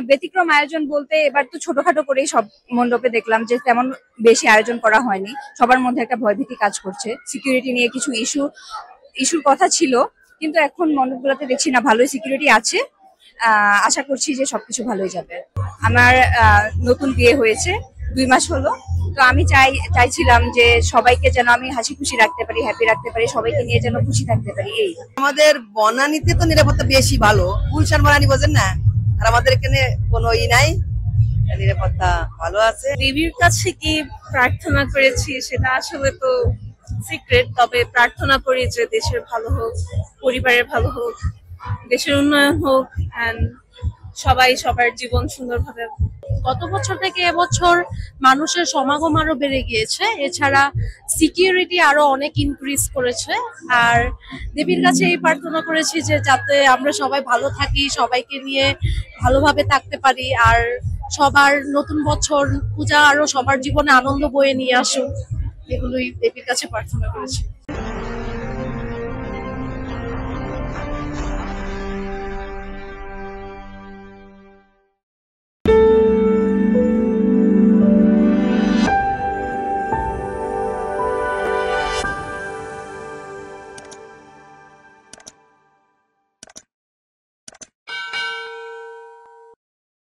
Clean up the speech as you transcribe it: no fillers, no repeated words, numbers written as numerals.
ব্যতিক্রম আয়োজন বলতে এবার তো ছোটখাটো করেই সব মণ্ডপে দেখলাম যে তেমন বেশি আয়োজন করা হয়নি। সবার মধ্যে একটা ভয়ভীতি কাজ করছে, সিকিউরিটি নিয়ে কিছু ইস্যুর কথা ছিল, কিন্তু এখন মণ্ডপগুলোতে দেখছি না, ভালোই সিকিউরিটি আছে। আশা করছি যে সবকিছু ভালোই যাবে। আমার নতুন বিয়ে হয়েছে, 2 মাস হলো। তো আমি চাইছিলাম যে সবাইকে যেন আমি হাসি খুশি রাখতে পারি, হ্যাপি রাখতে পারি, সবাইকে নিয়ে যেন খুশি থাকতে পারি। এই আমাদের বনানীতে তো নিরাপত্তা বেশি ভালো, গুলশান বনানী বোঝেন না, আর আমাদের এখানে কোনো নাই, নিরাপত্তা ভালো আছে। দেবীর কাছে কি প্রার্থনা করেছি সেটা আসলে তো সিক্রেট, তবে প্রার্থনা করি যে দেশের ভালো হোক, পরিবারের ভালো হোক, দেশের উন্নয়ন হোক, এন্ড সবাই সবার জীবন সুন্দরভাবে। গত বছর থেকে এবছর মানুষের সমাগম আরো বেড়ে গিয়েছে, এছাড়া সিকিউরিটি আরো অনেক ইনক্রিজ করেছে। আর দেবীর কাছে এই প্রার্থনা করেছি যে যাতে আমরা সবাই ভালো থাকি, সবাইকে নিয়ে ভালোভাবে থাকতে পারি, আর সবার নতুন বছর পূজা আরো সবার জীবনে আনন্দ বয়ে নিয়ে আসুক, এগুলোই দেবীর কাছে প্রার্থনা করেছি।